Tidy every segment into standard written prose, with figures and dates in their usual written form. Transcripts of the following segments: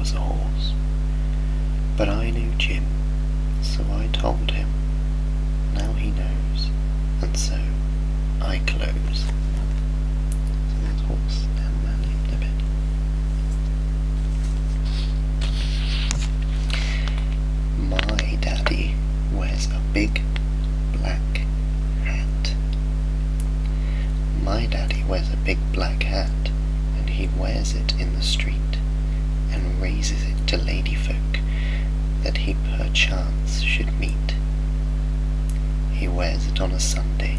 was a horse. But I knew Jim, so I told him. Now he knows, and so I close. So there's horse and man in the bed. My daddy wears a big black hat. My daddy wears a big black hat, and he wears it in the street, and raises it to ladyfolk that he perchance should meet. He wears it on a Sunday,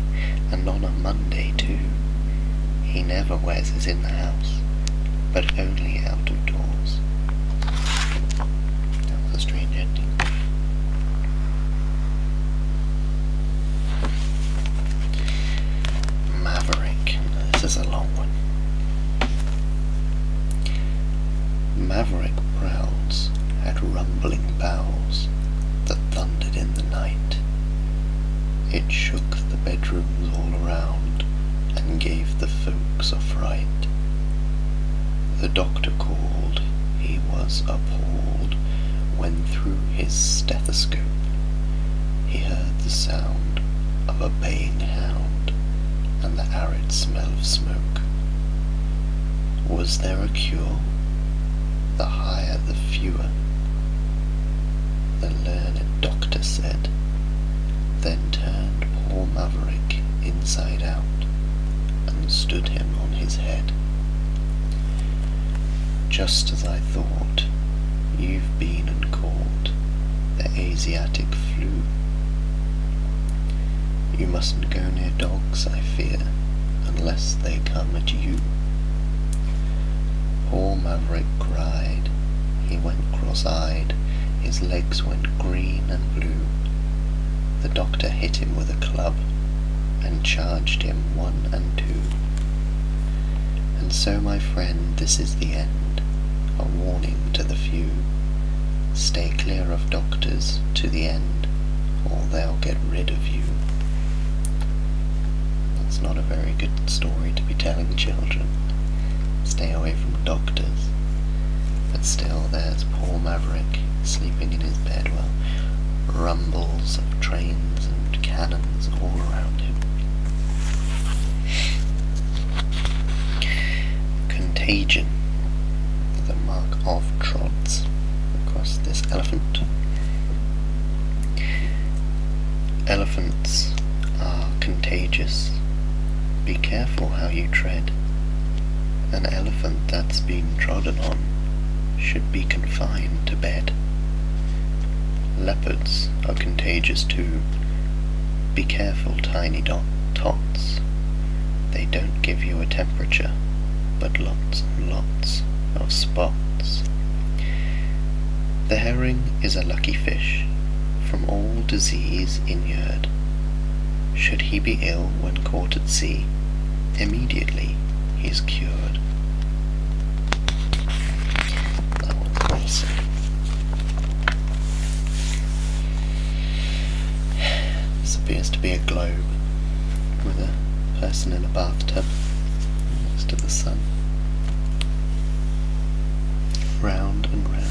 and on a Monday too. He never wears it in the house, but only out of doors. That was a strange ending. Maverick. This is a long one. Maverick Browns had rumbling bowels that thundered in the night. It shook the bedrooms all around and gave the folks a fright. The doctor called, he was appalled, when through his stethoscope he heard the sound of a baying hound and the arid smell of smoke. Was there a cure? The higher the fewer, the learned doctor said, then turned poor Maverick inside out and stood him on his head. Just as I thought, you've been and caught the Asiatic flu. You mustn't go near dogs, I fear, unless they come at you. Poor Maverick cried, he went cross-eyed, his legs went green and blue. The doctor hit him with a club, and charged him 1 and 2. And so, my friend, this is the end, a warning to the few. Stay clear of doctors to the end, or they'll get rid of you. That's not a very good story to be telling children. Stay away from doctors. But still, there's poor Maverick, sleeping in his bed while rumbles of trains and cannons all around him. Contagion. The mark of trods across this elephant. Elephants are contagious. Be careful how you tread. An elephant that's been trodden on should be confined to bed. Leopards are contagious too. Be careful, tiny tots. They don't give you a temperature, but lots and lots of spots. The herring is a lucky fish, from all disease inured. Should he be ill when caught at sea, immediately he's cured. That was awesome. This appears to be a globe with a person in a bathtub next to the sun. Round and round.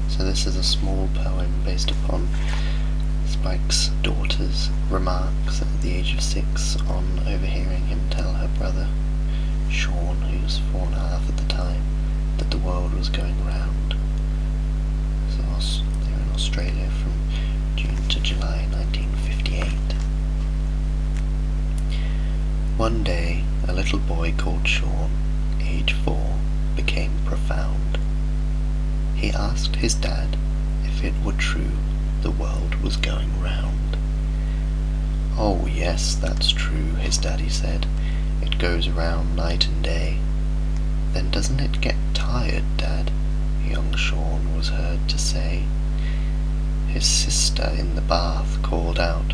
So this is a small poem based upon Spike's daughter's remarks at the age of 6 on overhearing him tell her brother, Sean, who was 4 and a half at the time, that the world was going round. So they were in Australia from June to July 1958. One day, a little boy called Sean, age 4, became profound. He asked his dad if it were true the world was going round. "Oh yes, that's true," his daddy said. "It goes round night and day." "Then doesn't it get tired, Dad?" young Sean was heard to say. His sister in the bath called out,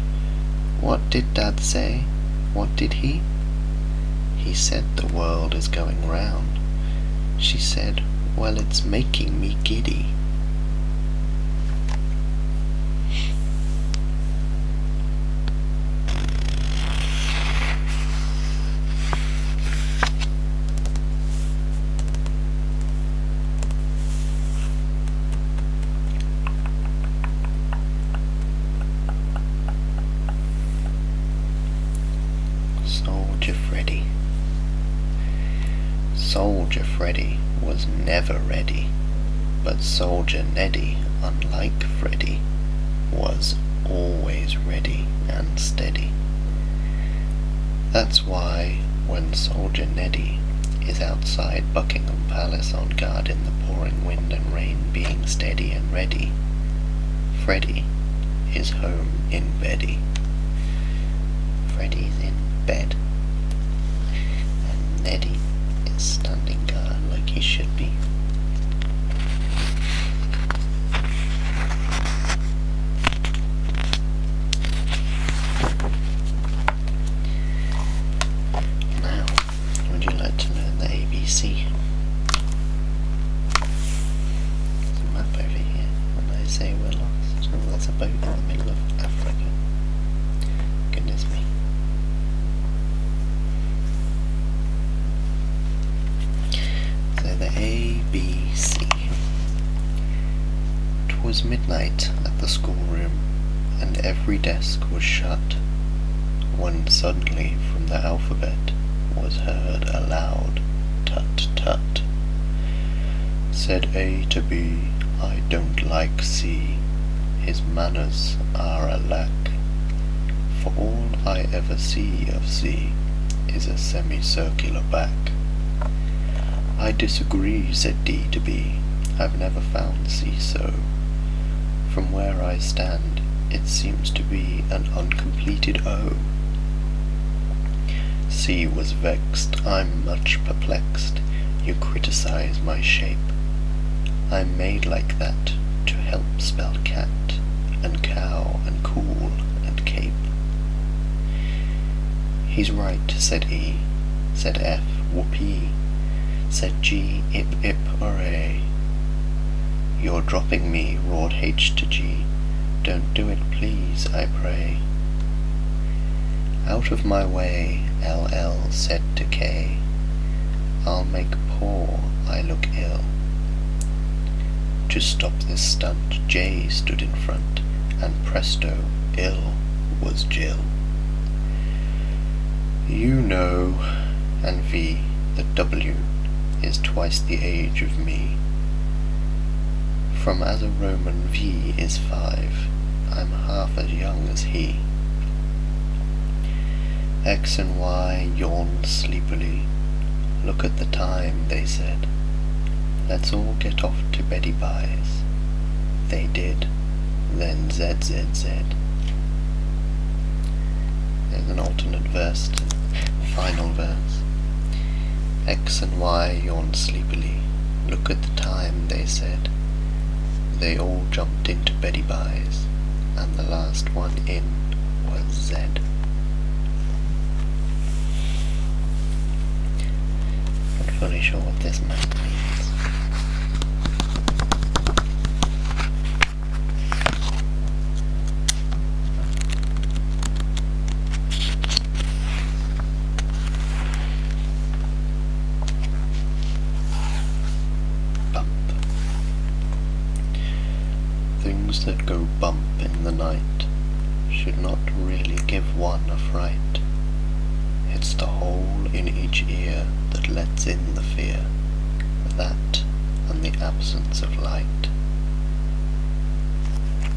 "What did Dad say? What did he?" "He said the world is going round." She said, "Well, it's making me giddy." But Soldier Neddy, unlike Freddy, was always ready and steady. That's why when Soldier Neddy is outside Buckingham Palace on guard in the pouring wind and rain, being steady and ready, Freddy is home in beddy. Freddy's in bed, and Neddy is standing guard like he should be. Now, would you like to learn the ABC? There's a map over here, and I say we're lost. Oh, there's a boat in the middle of Africa. Goodness me. So the ABC. 'Twas midnight at the schoolroom, and every desk was shut, when suddenly from the alphabet was heard a loud tut-tut. Said A to B, I don't like C, his manners are a lack, for all I ever see of C is a semicircular back. I disagree, said D to B, I've never found C so. From where I stand, it seems to be an uncompleted O. C was vexed, I'm much perplexed, you criticize my shape. I'm made like that to help spell cat, and cow, and cool, and cape. He's right, said E, said F, whoopee, said G, ip ip hooray. You're dropping me, roared H to G, don't do it please, I pray. Out of my way, LL said to K, I'll make poor I look ill. To stop this stunt, J stood in front, and presto, ill was Jill. You know, and V, that W is twice the age of me. From as a Roman V is 5, I'm half as young as he. X and Y yawned sleepily. Look at the time, they said. Let's all get off to beddy byes. They did. Then Z, Z, Z. There's an alternate verse to the final verse. X and Y yawned sleepily. Look at the time, they said. They all jumped into beddy byes, and the last one in was Z. Not fully sure what this map means. Things that go bump in the night should not really give one a fright. It's the hole in each ear that lets in the fear, that and the absence of light.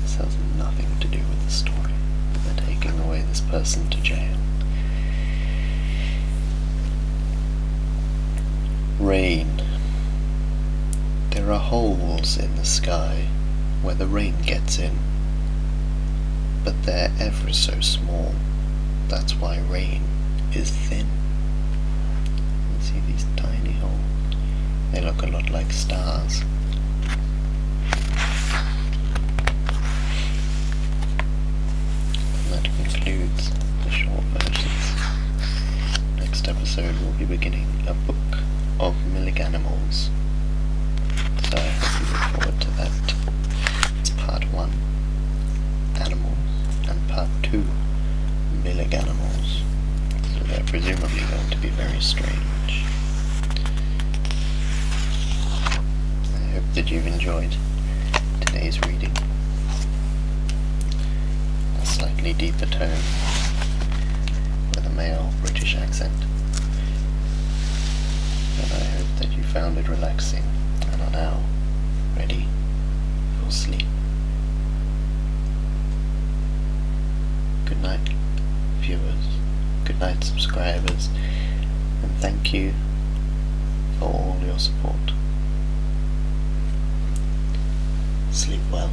This has nothing to do with the story. They're taking away this person to jail. Rain. There are holes in the sky where the rain gets in, but they're ever so small. That's why rain is thin. You see these tiny holes? They look a lot like stars. And that concludes the short versions. Next episode we'll be beginning a book of Milliganimals. So I hope you look forward to that. Part 1, Animals, and Part 2, Milliganimals. So they're presumably going to be very strange. I hope that you've enjoyed today's reading. A slightly deeper tone with a male British accent. But I hope that you found it relaxing and are now ready for sleep. Good night, viewers. Good night, subscribers. And thank you for all your support. Sleep well.